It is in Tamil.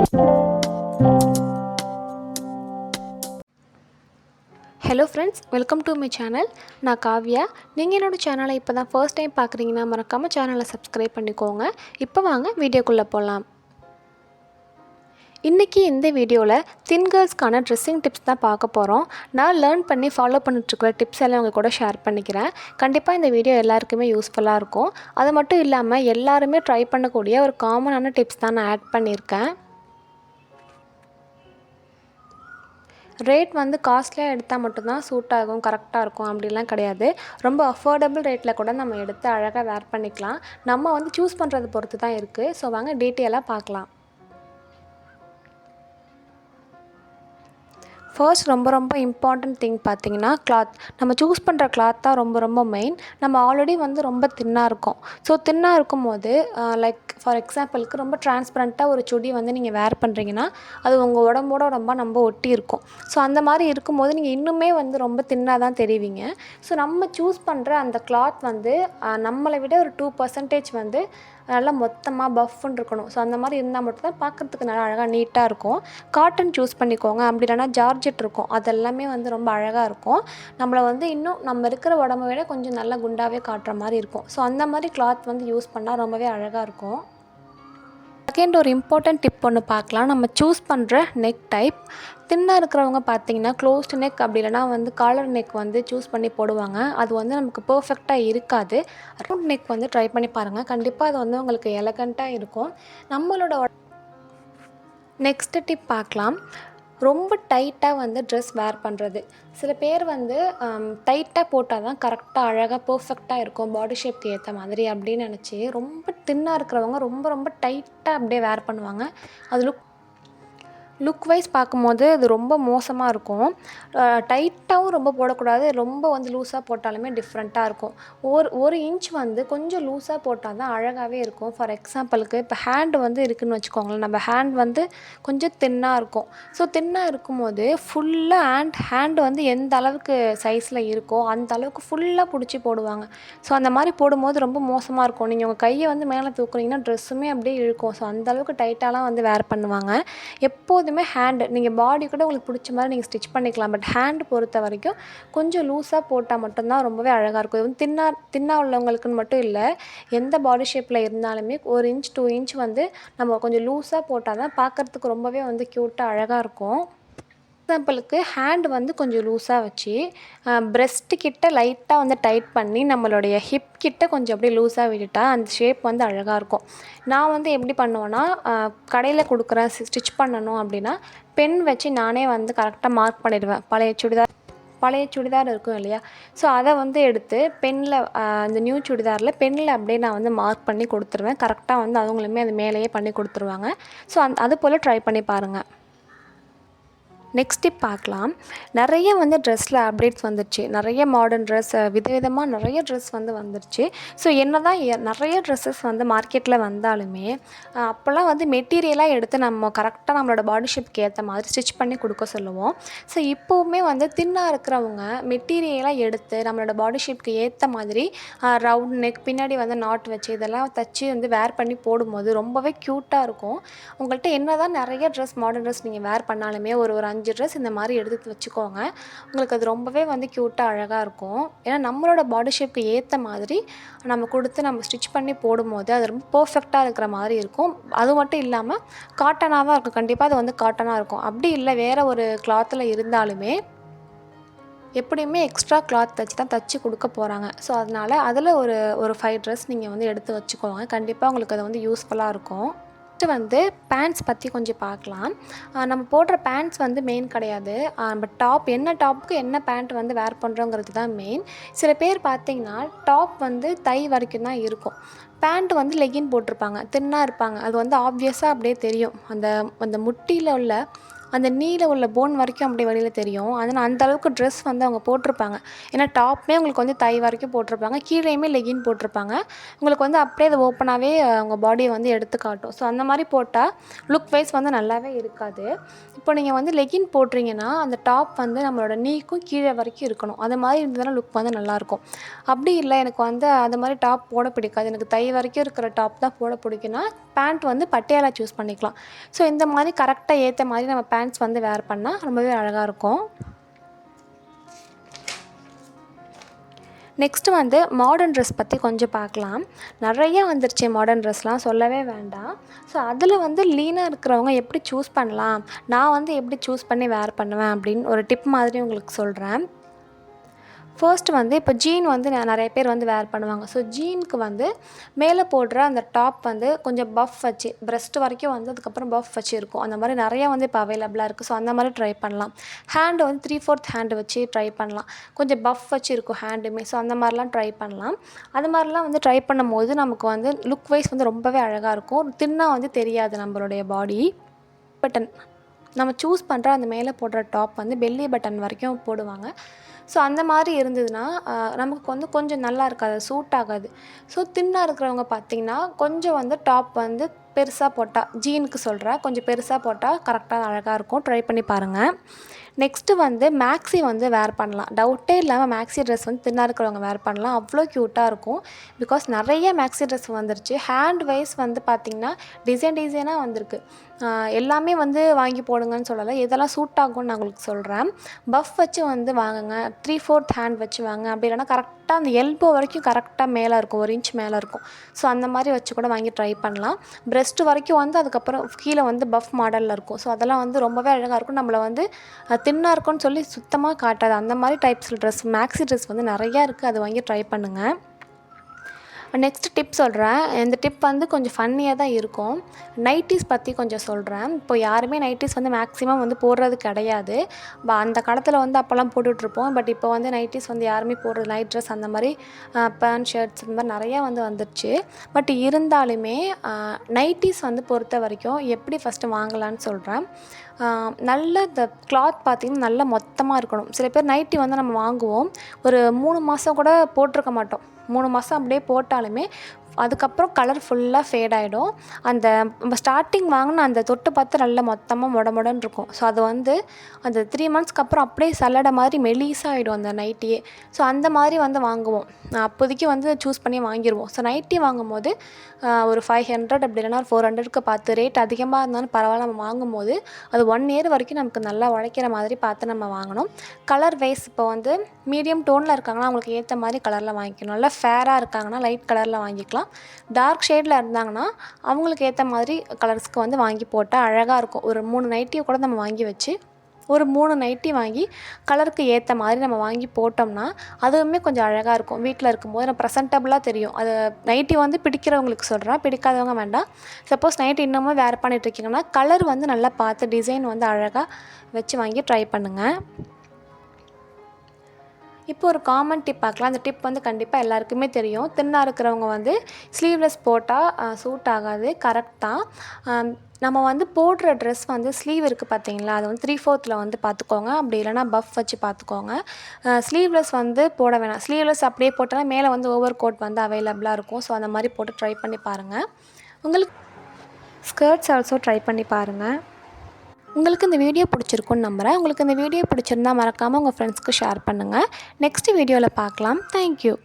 Hello friends, welcome to my channel. நான் காவ்யா. நீங்கள் என்னோடய சேனலை இப்போ தான் ஃபர்ஸ்ட் டைம் பார்க்குறீங்கன்னா மறக்காமல் சேனலை சப்ஸ்கிரைப் பண்ணிக்கோங்க. இப்போ வாங்க வீடியோக்குள்ளே போகலாம். இன்றைக்கி இந்த வீடியோவில் தின் கேர்ள்ஸ்க்கான ட்ரெஸ்ஸிங் டிப்ஸ் தான் பார்க்க போகிறோம். நான் லேர்ன் பண்ணி ஃபாலோ பண்ணிட்டுருக்கிற டிப்ஸ் எல்லாம் உங்கள் கூட ஷேர் பண்ணிக்கிறேன். கண்டிப்பாக இந்த வீடியோ எல்லாருக்குமே யூஸ்ஃபுல்லாக இருக்கும். அது மட்டும் இல்லாமல் எல்லாருமே ட்ரை பண்ணக்கூடிய ஒரு காமனான டிப்ஸ் தான் நான் ஆட் பண்ணியிருக்கேன். ரேட் வந்து காஸ்ட்லியாக எடுத்தால் மட்டும்தான் சூட் ஆகும், கரெக்டாக இருக்கும் அப்படிலாம் கிடையாது. ரொம்ப அஃபோர்டபுள் ரேட்டில் கூட நம்ம எடுத்து அழகாக வேர் பண்ணிக்கலாம். நம்ம வந்து சூஸ் பண்ணுறதை பொறுத்து தான் இருக்குது. ஸோ வாங்க டீட்டெயிலாக பார்க்கலாம். ஃபர்ஸ்ட் ரொம்ப இம்பார்ட்டன்ட் திங் பார்த்திங்கன்னா கிளாத். நம்ம சூஸ் பண்ணுற கிளாத் தான் ரொம்ப மெயின். நம்ம ஆல்ரெடி வந்து ரொம்ப தின்னாக இருக்கும். ஸோ தின்னாக இருக்கும்போது லைக் ஃபார் எக்ஸாம்பிளுக்கு ரொம்ப டிரான்ஸ்பரண்ட்டாக ஒரு சுடி வந்து நீங்கள் வேர் பண்ணுறீங்கன்னா அது உங்கள் உடம்போட ரொம்ப ஒட்டி இருக்கும். ஸோ அந்த மாதிரி இருக்கும்போது நீங்கள் இன்னுமே வந்து ரொம்ப தின்னாக தான் தெரிவிங்க. ஸோ நம்ம சூஸ் பண்ணுற அந்த கிளாத் வந்து நம்மளை விட ஒரு 2% வந்து நல்லா மொத்தமாக பஃப்னு இருக்கணும். ஸோ அந்த மாதிரி இருந்தால் மட்டும்தான் பார்க்குறதுக்கு நல்லா அழகாக நீட்டாக இருக்கும். காட்டன் சூஸ் பண்ணிக்கோங்க. அப்படி இல்லைனா ஜார்ஜெட் இருக்கும், அதெல்லாமே வந்து ரொம்ப அழகாக இருக்கும். நம்மளை வந்து இன்னும் நம்ம இருக்கிற உடம்பை விட கொஞ்சம் நல்லா குண்டாகவே காட்டுற மாதிரி இருக்கும். ஸோ அந்த மாதிரி கிளாத் வந்து யூஸ் பண்ணால் ரொம்பவே அழகாக இருக்கும். செகண்ட் ஒரு இம்பார்ட்டன்ட் டிப் ஒன்று பார்க்கலாம். நம்ம சூஸ் பண்ணுற நெக் டைப். தின்னாக இருக்கிறவங்க பார்த்திங்கன்னா க்ளோஸ்டு நெக் அப்படி இல்லைனா வந்து காலர் நெக் வந்து சூஸ் பண்ணி போடுவாங்க. அது வந்து நமக்கு பர்ஃபெக்டாக இருக்காது. ரவுண்ட் நெக் வந்து ட்ரை பண்ணி பாருங்கள். கண்டிப்பாக அது வந்து உங்களுக்கு எலகண்ட்டாக இருக்கும். நம்மளோட நெக்ஸ்ட்டு டிப் பார்க்கலாம். ரொம்ப டைட்டாக வந்து ட்ரெஸ் வேர் பண்ணுறது. சில பேர் வந்து டைட்டாக போட்டால் தான் கரெக்டாக அழகாக பர்ஃபெக்டாக இருக்கும், பாடி ஷேப்க்கு ஏற்ற மாதிரி அப்படின்னு நினச்சி ரொம்ப தின்னாக இருக்கிறவங்க ரொம்ப டைட்டாக அப்படியே வேர் பண்ணுவாங்க. அது லுக் வைஸ் பார்க்கும்போது அது ரொம்ப மோசமாக இருக்கும். டைட்டாகவும் ரொம்ப போடக்கூடாது, ரொம்ப வந்து லூஸாக போட்டாலுமே டிஃப்ரெண்ட்டாக இருக்கும். ஒரு இன்ச் வந்து கொஞ்சம் லூஸாக போட்டால் தான் அழகாகவே இருக்கும். ஃபார் எக்ஸாம்பிளுக்கு இப்போ ஹேண்டு வந்து இருக்குதுன்னு வச்சுக்கோங்களேன். நம்ம ஹேண்ட் வந்து கொஞ்சம் தின்னாக இருக்கும். ஸோ தின்னாக இருக்கும்போது ஃபுல்லாக ஹேண்டு வந்து எந்த அளவுக்கு சைஸில் இருக்கோ அந்த அளவுக்கு ஃபுல்லாக பிடிச்சி போடுவாங்க. ஸோ அந்த மாதிரி போடும்போது ரொம்ப மோசமாக இருக்கும். நீங்கள் உங்கள் கையை வந்து மேலே தூக்குறீங்கன்னா ட்ரெஸ்ஸுமே அப்படியே இழுக்கும். ஸோ அந்தளவுக்கு டைட்டாலாம் வந்து வேர் பண்ணுவாங்க. எப்போதுமே ஹேண்டு நீங்கள் பாடி கூட உங்களுக்கு பிடிச்ச மாதிரி நீங்கள் ஸ்டிச் பண்ணிக்கலாம். பட் ஹேண்டு பொறுத்த வரைக்கும் கொஞ்சம் லூஸாக போட்டால் மட்டும்தான் ரொம்பவே அழகாக இருக்கும். இது வந்து தின்னாக உள்ளவங்களுக்குன்னு மட்டும் இல்லை, எந்த பாடி ஷேப்பில் இருந்தாலுமே 1 இன்ச் 2 இன்ச் வந்து நம்ம கொஞ்சம் லூஸாக போட்டால் தான் பார்க்குறதுக்கு ரொம்பவே வந்து க்யூட்டாக அழகாக இருக்கும். எக்ஸாம்பிளுக்கு ஹேண்டு வந்து கொஞ்சம் லூஸாக வச்சு பிரெஸ்ட்டு கிட்ட லைட்டாக வந்து டைட் பண்ணி நம்மளுடைய ஹிப் கிட்ட கொஞ்சம் அப்படியே லூஸாக விட்டுட்டால் அந்த ஷேப் வந்து அழகாக இருக்கும். நான் வந்து எப்படி பண்ணுவேன்னா கடையில் கொடுக்குற ஸ்டிச் பண்ணணும் அப்படின்னா பென் வச்சு நானே வந்து கரெக்டாக மார்க் பண்ணிடுவேன். பழைய சுடிதார் இருக்கும் இல்லையா, ஸோ அதை வந்து எடுத்து பெனில் அந்த நியூ சுடிதாரில் பெனில் அப்படியே நான் வந்து மார்க் பண்ணி கொடுத்துருவேன். கரெக்டாக வந்து அவங்களுமே அது மேலேயே பண்ணி கொடுத்துருவாங்க. ஸோ அது போல் ட்ரை பண்ணி பாருங்கள். நெக்ஸ்ட் டிப் பார்க்கலாம். நிறைய வந்து ட்ரெஸ்ஸில் அப்டேட்ஸ் வந்துடுச்சு. நிறைய மாடர்ன் ட்ரெஸ், விதவிதமாக நிறைய ட்ரெஸ் வந்து வந்துடுச்சு. ஸோ என்ன தான் நிறைய ட்ரெஸ்ஸஸ் வந்து மார்க்கெட்டில் வந்தாலுமே அப்போல்லாம் வந்து மெட்டீரியலாக எடுத்து நம்ம கரெக்டாக நம்மளோட பாடி ஷேப்க்கு ஏற்ற மாதிரி ஸ்டிச் பண்ணி கொடுக்க சொல்லுவோம். ஸோ இப்போவுமே வந்து தின்னாக இருக்கிறவங்க மெட்டீரியலாக எடுத்து நம்மளோட பாடி ஷேப்க்கு ஏற்ற மாதிரி ரவுண்ட் நெக் பின்னாடி வந்து நாட் வச்சு இதெல்லாம் தச்சு வந்து வேர் பண்ணி போடும்போது ரொம்பவே க்யூட்டாக இருக்கும். உங்கள்கிட்ட என்ன தான் நிறைய ட்ரெஸ் மாடர்ன் ட்ரெஸ் நீங்கள் வேர் பண்ணாலுமே ஒரு 5 ட்ரெஸ் இந்த மாதிரி எடுத்து வச்சுக்கோங்க. உங்களுக்கு அது ரொம்பவே வந்து க்யூட்டாக அழகாக இருக்கும். ஏன்னா நம்மளோட பாடி ஷேப்க்கு ஏற்ற மாதிரி நம்ம கொடுத்து நம்ம ஸ்டிச் பண்ணி போடும்போது அது ரொம்ப பர்ஃபெக்டாக இருக்கிற மாதிரி இருக்கும். அது மட்டும் இல்லாமல் காட்டனாக தான் இருக்கும். கண்டிப்பாக அது வந்து காட்டனாக இருக்கும். அப்படி இல்லை வேறு ஒரு கிளாத்தில் இருந்தாலுமே எப்படியுமே எக்ஸ்ட்ரா கிளாத் தச்சு கொடுக்க போகிறாங்க. ஸோ அதனால் அதில் ஒரு 5 ட்ரெஸ் நீங்கள் வந்து எடுத்து வச்சுக்கோங்க. கண்டிப்பாக உங்களுக்கு அது வந்து யூஸ்ஃபுல்லாக இருக்கும். நெக்ஸ்ட்டு வந்து பேண்ட்ஸ் பற்றி கொஞ்சம் பார்க்கலாம். நம்ம போடுற பேண்ட்ஸ் வந்து மெயின் கிடையாது. பட் என்ன டாப்புக்கு என்ன பேண்ட் வந்து வேர் பண்ணுறோங்கிறது தான் மெயின். சில பேர் பார்த்திங்கன்னா டாப் வந்து தை வரைக்கும் தான் இருக்கும், பேண்ட் வந்து லெகின் போட்டிருப்பாங்க, தின்னாக இருப்பாங்க. அது வந்து ஆப்வியஸாக அப்படியே தெரியும். அந்த முட்டியில் உள்ள அந்த நீல உள்ள போன் வரைக்கும் அப்படியே வெளியில் தெரியும். அதனால் அந்த அளவுக்கு ட்ரெஸ் வந்து அவங்க போட்டிருப்பாங்க. ஏன்னா டாப்புமே உங்களுக்கு வந்து தை வரைக்கும் போட்டிருப்பாங்க, கீழேயுமே லெகின் போட்டிருப்பாங்க. உங்களுக்கு வந்து அப்படியே அது ஓப்பனாகவே அவங்க பாடியை வந்து எடுத்து காட்டும். ஸோ அந்த மாதிரி போட்டால் லுக் வைஸ் வந்து நல்லாவே இருக்காது. இப்போ நீங்கள் வந்து லெகின் போடுறீங்கன்னா அந்த டாப் வந்து நம்மளோட நீக்கும் கீழே வரைக்கும் இருக்கணும். அது மாதிரி இருந்ததுன்னா லுக் வந்து நல்லாயிருக்கும். அப்படி இல்லை எனக்கு வந்து அது மாதிரி டாப் போட பிடிக்காது, எனக்கு தை வரைக்கும் இருக்கிற டாப் தான் போட பிடிக்குன்னா பேண்ட் வந்து பட்டியாலா சூஸ் பண்ணிக்கலாம். ஸோ இந்த மாதிரி கரெக்டாக ஏற்ற மாதிரி நம்ம பேண்ட்ஸ் வந்து வேர் பண்ணால் ரொம்பவே அழகாக இருக்கும். நெக்ஸ்ட்டு வந்து மாடர்ன் ட்ரெஸ் பற்றி கொஞ்சம் பார்க்கலாம். நிறையா வந்துருச்சு மாடர்ன் ட்ரெஸ்லாம், சொல்லவே வேண்டாம். ஸோ அதில் வந்து லீனாக இருக்கிறவங்க எப்படி சூஸ் பண்ணலாம், நான் வந்து எப்படி சூஸ் பண்ணி வேர் பண்ணுவேன் அப்படின்னு ஒரு டிப் மாதிரி உங்களுக்கு சொல்கிறேன். ஃபர்ஸ்ட் வந்து இப்போ ஜீன் வந்து நிறைய பேர் வந்து வேர் பண்ணுவாங்க. ஸோ ஜீனுக்கு வந்து மேலே போடுற அந்த டாப் வந்து கொஞ்சம் பஃப் வச்சு ப்ரெஸ்ட் வரைக்கும் வந்து அதுக்கப்புறம் பஃப் வச்சு இருக்கும். அந்த மாதிரி நிறையா வந்து இப்போ அவைலபிளாக இருக்குது. ஸோ அந்த மாதிரி ட்ரை பண்ணலாம். ஹேண்டு வந்து 3/4 ஹேண்டு வச்சு ட்ரை பண்ணலாம். கொஞ்சம் பஃப் வச்சு இருக்கும் ஹேண்டுமே. ஸோ அந்த மாதிரிலாம் ட்ரை பண்ணலாம். அது மாதிரிலாம் வந்து ட்ரை பண்ணும்போது நமக்கு வந்து லுக் வைஸ் வந்து ரொம்பவே அழகாக இருக்கும். தின்னாக வந்து தெரியாது நம்மளுடைய பாடி. பட்டன் நம்ம சூஸ் பண்ணுற அந்த மேலே போடுற டாப் வந்து பெல்லி பட்டன் வரைக்கும் போடுவாங்க. ஸோ அந்த மாதிரி இருந்ததுன்னா நமக்கு வந்து கொஞ்சம் நல்லா இருக்காது, சூட் ஆகாது. ஸோ தின்னாக இருக்கிறவங்க பார்த்திங்கன்னா கொஞ்சம் வந்து டாப் வந்து பெருசாக போட்டால், ஜீனுக்கு சொல்கிறேன், கொஞ்சம் பெருசாக போட்டால் கரெக்டாக அழகாக இருக்கும். ட்ரை பண்ணி பாருங்கள். நெக்ஸ்ட்டு வந்து மேக்ஸி வந்து வேர் பண்ணலாம். டவுட்டே இல்லாமல் மேக்ஸி ட்ரெஸ் வந்து தின்னாக இருக்கிறவங்க வேர் பண்ணலாம். அவ்வளோ க்யூட்டாக இருக்கும். பிகாஸ் நிறைய மேக்ஸி ட்ரெஸ் வந்துருச்சு. ஹேண்ட் வைஸ் வந்து பார்த்திங்கன்னா டிசைனாக வந்திருக்கு. எல்லாமே வந்து வாங்கி போடுங்கன்னு சொல்லலை, எதெல்லாம் சூட் ஆகும்னு நான் உங்களுக்கு சொல்கிறேன். பஃப் வச்சு வந்து வாங்குங்க, 3/4 ஹேண்ட் வச்சு வாங்க. அப்படி இல்லைனா கரெக்டாக அந்த எல்போ வரைக்கும் கரெக்டாக மேலே இருக்கும், 1 இன்ச் மேலே இருக்கும். ஸோ அந்த மாதிரி வச்சு கூட வாங்கி ட்ரை பண்ணலாம். ப்ரெஸ்ட் வரைக்கும் வந்து அதுக்கப்புறம் கீழே வந்து பஃப் மாடலில் இருக்கும். ஸோ அதெல்லாம் வந்து ரொம்பவே அழகாக இருக்கும். நம்மளை வந்து தின்னாக இருக்கும்னு சொல்லி சுத்தமாக காட்டாது. அந்த மாதிரி டைப்ஸில் ட்ரெஸ் மேக்ஸி ட்ரெஸ் வந்து நிறையா இருக்குது. அது வாங்கி ட்ரை பண்ணுங்கள். நெக்ஸ்ட் டிப் சொல்கிறேன். இந்த டிப் வந்து கொஞ்சம் ஃபன்னியாக தான் இருக்கும். நைட்டிஸ் பற்றி கொஞ்சம் சொல்கிறேன். இப்போ யாருமே நைட்டிஸ் வந்து மேக்ஸிமம் வந்து போடுறது கிடையாது. அந்த காலத்தில் வந்து அப்போல்லாம் போட்டுட்ருப்போம். பட் இப்போ வந்து நைட்டிஸ் வந்து யாருமே போடுறது, நைட் ட்ரெஸ் அந்த மாதிரி பேண்ட் ஷர்ட்ஸ் இந்த மாதிரி நிறையா வந்து வந்துடுச்சு. பட் இருந்தாலுமே நைட்டிஸ் வந்து பொறுத்த வரைக்கும் எப்படி ஃபஸ்ட்டு வாங்கலான்னு சொல்கிறேன். நல்ல இந்த கிளாத் பார்த்திங்கன்னா நல்லா மொத்தமாக இருக்கணும். சில பேர் நைட்டி வந்து நம்ம வாங்குவோம், ஒரு 3 மாதம் கூட போட்டிருக்க மாட்டோம். 3 மாதம் அப்படியே போட்டாலுமே அதுக்கப்புறம் கலர் ஃபுல்லாக ஃபேட் ஆகிடும். அந்த நம்ம ஸ்டார்டிங் வாங்கின அந்த தொட்டு பார்த்து நல்லா மொத்தமாக மொடன்னு இருக்கும். ஸோ அது வந்து அந்த 3 மந்த்ஸ்க்கு அப்புறம் அப்படியே சல்லடை மாதிரி மெலிசாக ஆகிடும் அந்த நைட்டியே. ஸோ அந்த மாதிரி வந்து வாங்குவோம். அப்போதைக்கு வந்து சூஸ் பண்ணி வாங்கிடுவோம். ஸோ நைட்டி வாங்கும்போது ஒரு 500 அப்படி இல்லைனா ஒரு 400க்கு பார்த்து ரேட் அதிகமாக இருந்தாலும் பரவாயில்ல, நம்ம வாங்கும்போது அது 1 இயர் வரைக்கும் நமக்கு நல்லா உழைக்கிற மாதிரி பார்த்து நம்ம வாங்கணும். கலர் வைஸ் இப்போ வந்து மீடியம் டோனில் இருக்காங்கன்னா அவங்களுக்கு ஏற்ற மாதிரி கலரில் வாங்கிக்கணும். நல்லா ஃபேராக இருக்காங்கன்னா லைட் கலரில் வாங்கிக்கலாம். டார்க் ஷேடில் இருந்தாங்கன்னா அவங்களுக்கு ஏற்ற மாதிரி கலர்ஸ்க்கு வந்து வாங்கி போட்டால் அழகாக இருக்கும். ஒரு 3 நைட்டியை கூட நம்ம வாங்கி வச்சு ஒரு 3 நைட்டி வாங்கி கலருக்கு ஏற்ற மாதிரி நம்ம வாங்கி போட்டோம்னா அதுவுமே கொஞ்சம் அழகாக இருக்கும். வீட்டில் இருக்கும்போது நம்ம ப்ரெசன்டபுளாக தெரியும். அது நைட்டி வந்து பிடிக்கிறவங்களுக்கு சொல்கிறேன், பிடிக்காதவங்க வேண்டாம். சப்போஸ் நைட்டி இன்னமும் வேர் பண்ணிகிட்ருக்கீங்கன்னா கலர் வந்து நல்லா பார்த்து டிசைன் வந்து அழகாக வச்சு வாங்கி ட்ரை பண்ணுங்கள். இப்போ ஒரு காமன் டிப் பார்க்கலாம். அந்த டிப் வந்து கண்டிப்பாக எல்லாருக்குமே தெரியும். தின்னாக இருக்கிறவங்க வந்து ஸ்லீவ்லெஸ் போட்டால் சூட் ஆகாது. கரெக்ட் தான். நம்ம வந்து போடுற ட்ரெஸ் வந்து ஸ்லீவ் இருக்குது பார்த்தீங்களா, அது வந்து 3/4 வந்து பார்த்துக்கோங்க. அப்படி இல்லைனா பஃப் வச்சு பார்த்துக்கோங்க. ஸ்லீவ்லெஸ் வந்து போட வேணாம். ஸ்லீவ்லெஸ் அப்படியே போட்டால் மேலே வந்து ஓவர் கோட் வந்து அவைலபிளாக இருக்கும். ஸோ அந்த மாதிரி போட்டு ட்ரை பண்ணி பாருங்கள். உங்களுக்கு ஸ்கர்ட்ஸ் ஆல்சோ ட்ரை பண்ணி பாருங்கள். உங்களுக்கு இந்த வீடியோ பிடிச்சிருக்குன்னு நம்புகிறேன். உங்களுக்கு இந்த வீடியோ பிடிச்சிருந்தா மறக்காமல் உங்கள் ஃப்ரெண்ட்ஸ்க்கு ஷேர் பண்ணுங்கள். நெக்ஸ்ட் வீடியோவில் பார்க்கலாம். தேங்க்யூ.